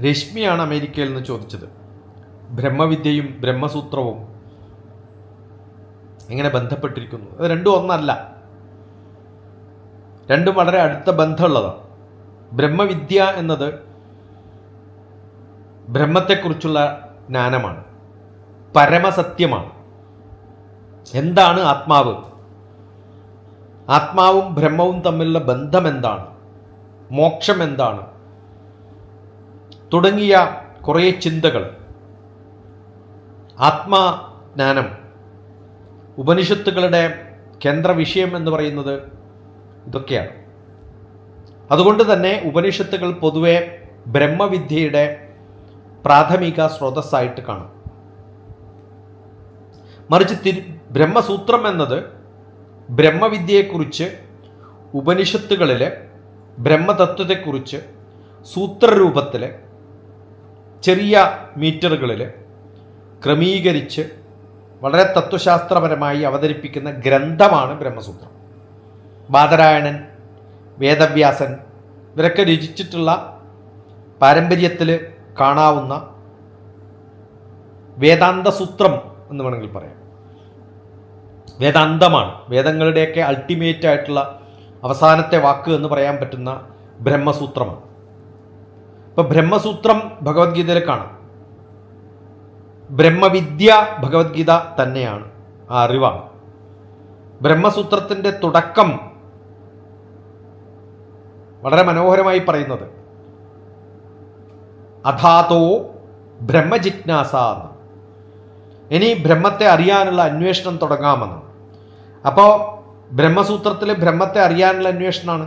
രശ്മിയാണ് അമേരിക്കയിൽ നിന്ന് ചോദിച്ചത്, ബ്രഹ്മവിദ്യയും ബ്രഹ്മസൂത്രവും എങ്ങനെ ബന്ധപ്പെട്ടിരിക്കുന്നു? അത് രണ്ടും ഒന്നല്ല, രണ്ടും വളരെ അടുത്ത ബന്ധമുള്ളതാണ്. ബ്രഹ്മവിദ്യ എന്നത് ബ്രഹ്മത്തെക്കുറിച്ചുള്ള ജ്ഞാനമാണ്, പരമസത്യമാണ്. എന്താണ് ആത്മാവ്, ആത്മാവും ബ്രഹ്മവും തമ്മിലുള്ള ബന്ധം എന്താണ്, മോക്ഷം എന്താണ് തുടങ്ങിയ കുറേ ചിന്തകൾ, ആത്മജ്ഞാനം, ഉപനിഷത്തുകളുടെ കേന്ദ്ര വിഷയം എന്ന് പറയുന്നത് ഇതൊക്കെയാണ്. അതുകൊണ്ട് തന്നെ ഉപനിഷത്തുകൾ പൊതുവെ ബ്രഹ്മവിദ്യയുടെ പ്രാഥമിക സ്രോതസ്സായിട്ട് കാണാം. മറിച്ച് ബ്രഹ്മസൂത്രം എന്നത് ബ്രഹ്മവിദ്യയെക്കുറിച്ച്, ഉപനിഷത്തുകളിലെ ബ്രഹ്മതത്വത്തെക്കുറിച്ച് സൂത്രരൂപത്തിൽ ചെറിയ മീറ്ററുകളിൽ ക്രമീകരിച്ച് വളരെ തത്വശാസ്ത്രപരമായി അവതരിപ്പിക്കുന്ന ഗ്രന്ഥമാണ് ബ്രഹ്മസൂത്രം. ബാദരായണൻ, വേദവ്യാസൻ ഇവരൊക്കെ രചിച്ചിട്ടുള്ള പാരമ്പര്യത്തിൽ കാണാവുന്ന വേദാന്തസൂത്രം എന്ന് വേണമെങ്കിൽ പറയാം. വേദാന്തമാണ്, വേദങ്ങളുടെയൊക്കെ അൾട്ടിമേറ്റ് ആയിട്ടുള്ള അവസാനത്തെ വാക്ക് എന്ന് പറയാൻ പറ്റുന്ന ബ്രഹ്മസൂത്രമാണ്. ഇപ്പം ബ്രഹ്മസൂത്രം ഭഗവത്ഗീതയിൽ കാണാം. ബ്രഹ്മവിദ്യ ഭഗവത്ഗീത തന്നെയാണ്, ആ അറിവാണ്. ബ്രഹ്മസൂത്രത്തിൻ്റെ തുടക്കം വളരെ മനോഹരമായി പറയുന്നത് അഥാതോ ബ്രഹ്മജിജ്ഞാസ എന്ന്. ഇനി ബ്രഹ്മത്തെ അറിയാനുള്ള അന്വേഷണം തുടങ്ങാമെന്ന്. അപ്പോൾ ബ്രഹ്മസൂത്രത്തിൽ ബ്രഹ്മത്തെ അറിയാനുള്ള അന്വേഷണമാണ്.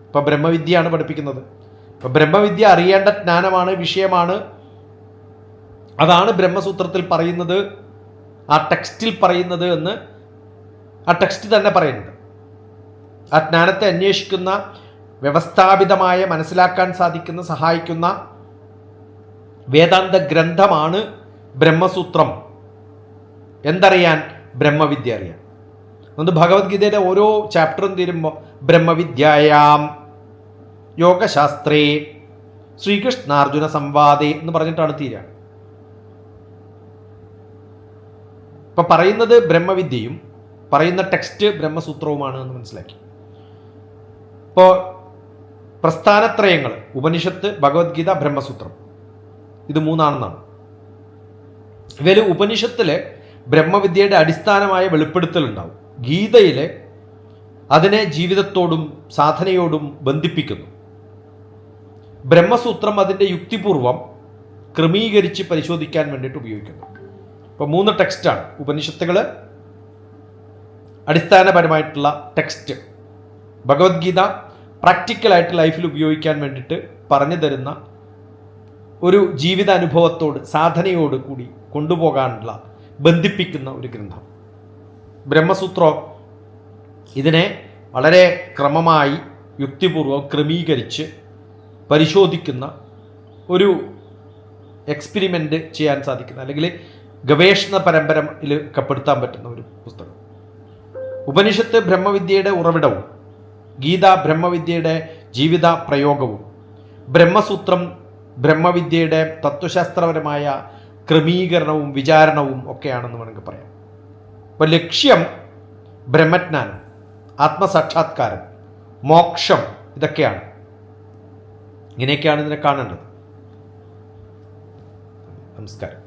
ഇപ്പോൾ ബ്രഹ്മവിദ്യയാണ് പഠിപ്പിക്കുന്നത്. അപ്പോൾ ബ്രഹ്മവിദ്യ അറിയേണ്ട ജ്ഞാനമാണ്, വിഷയമാണ്. അതാണ് ബ്രഹ്മസൂത്രത്തിൽ പറയുന്നത്, ആ ടെക്സ്റ്റിൽ പറയുന്നത് എന്ന് ആ ടെക്സ്റ്റ് തന്നെ പറയുന്നത്. ആ ജ്ഞാനത്തെ അന്വേഷിക്കുന്ന, വ്യവസ്ഥാപിതമായ, മനസ്സിലാക്കാൻ സാധിക്കുന്ന, സഹായിക്കുന്ന വേദാന്ത ഗ്രന്ഥമാണ് ബ്രഹ്മസൂത്രം. എന്തറിയാൻ? ബ്രഹ്മവിദ്യ അറിയാൻ. അതുകൊണ്ട് ഭഗവത്ഗീതയുടെ ഓരോ ചാപ്റ്ററും തീരുമ്പോൾ ബ്രഹ്മവിദ്യായാം യോഗശാസ്ത്രേ ശ്രീകൃഷ്ണാർജുന സംവാദേ എന്ന് പറഞ്ഞിട്ടാണ് തീരുക. ഇപ്പം പറയുന്നത് ബ്രഹ്മവിദ്യയും പറയുന്ന ടെക്സ്റ്റ് ബ്രഹ്മസൂത്രവുമാണ് എന്ന് മനസ്സിലാക്കി. ഇപ്പോൾ പ്രസ്ഥാനത്രയങ്ങൾ ഉപനിഷത്ത്, ഭഗവത്ഗീത, ബ്രഹ്മസൂത്രം, ഇത് മൂന്നാണെന്നാണ്. ഇവയിൽ ഉപനിഷത്തിൽ ബ്രഹ്മവിദ്യയുടെ അടിസ്ഥാനമായ വെളിപ്പെടുത്തലുണ്ടാവും. ഗീതയിൽ അതിനെ ജീവിതത്തോടും സാധനയോടും ബന്ധിപ്പിക്കുന്നു. ബ്രഹ്മസൂത്രം അതിൻ്റെ യുക്തിപൂർവം ക്രമീകരിച്ച് പരിശോധിക്കാൻ വേണ്ടിയിട്ട് ഉപയോഗിക്കുന്നു. ഇപ്പോൾ 3 ടെക്സ്റ്റാണ് ഉപനിഷത്തുകൾ, അടിസ്ഥാനപരമായിട്ടുള്ള ടെക്സ്റ്റ്. ഭഗവത്ഗീത പ്രാക്ടിക്കലായിട്ട് ലൈഫിൽ ഉപയോഗിക്കാൻ വേണ്ടിയിട്ട് പറഞ്ഞു തരുന്ന ഒരു ജീവിതാനുഭവത്തോട്, സാധനയോട് കൂടി കൊണ്ടുപോകാനുള്ള, ബന്ധിപ്പിക്കുന്ന ഒരു ഗ്രന്ഥം. ബ്രഹ്മസൂത്രം ഇതിനെ വളരെ ക്രമമായി യുക്തിപൂർവം ക്രമീകരിച്ച് പരിശോധിക്കുന്ന, ഒരു എക്സ്പെരിമെൻ്റ് ചെയ്യാൻ സാധിക്കുന്ന, അല്ലെങ്കിൽ ഗവേഷണ പരമ്പരയിൽ പെടുത്താൻ പറ്റുന്ന ഒരു പുസ്തകം. ഉപനിഷത്ത് ബ്രഹ്മവിദ്യയുടെ ഉറവിടവും ഗീത ബ്രഹ്മവിദ്യയുടെ ജീവിത പ്രയോഗവും, ബ്രഹ്മസൂത്രം ബ്രഹ്മവിദ്യയുടെ തത്വശാസ്ത്രപരമായ ക്രമീകരണവും വിചാരണവും ഒക്കെയാണെന്ന് വേണമെങ്കിൽ പറയാം. അപ്പോൾ ലക്ഷ്യം ബ്രഹ്മജ്ഞാനം, ആത്മസാക്ഷാത്കാരം, മോക്ഷം, ഇതൊക്കെയാണ്. ഇങ്ങനെയൊക്കെയാണ് ഇതിനെ കാണേണ്ടത്. നമസ്കാരം.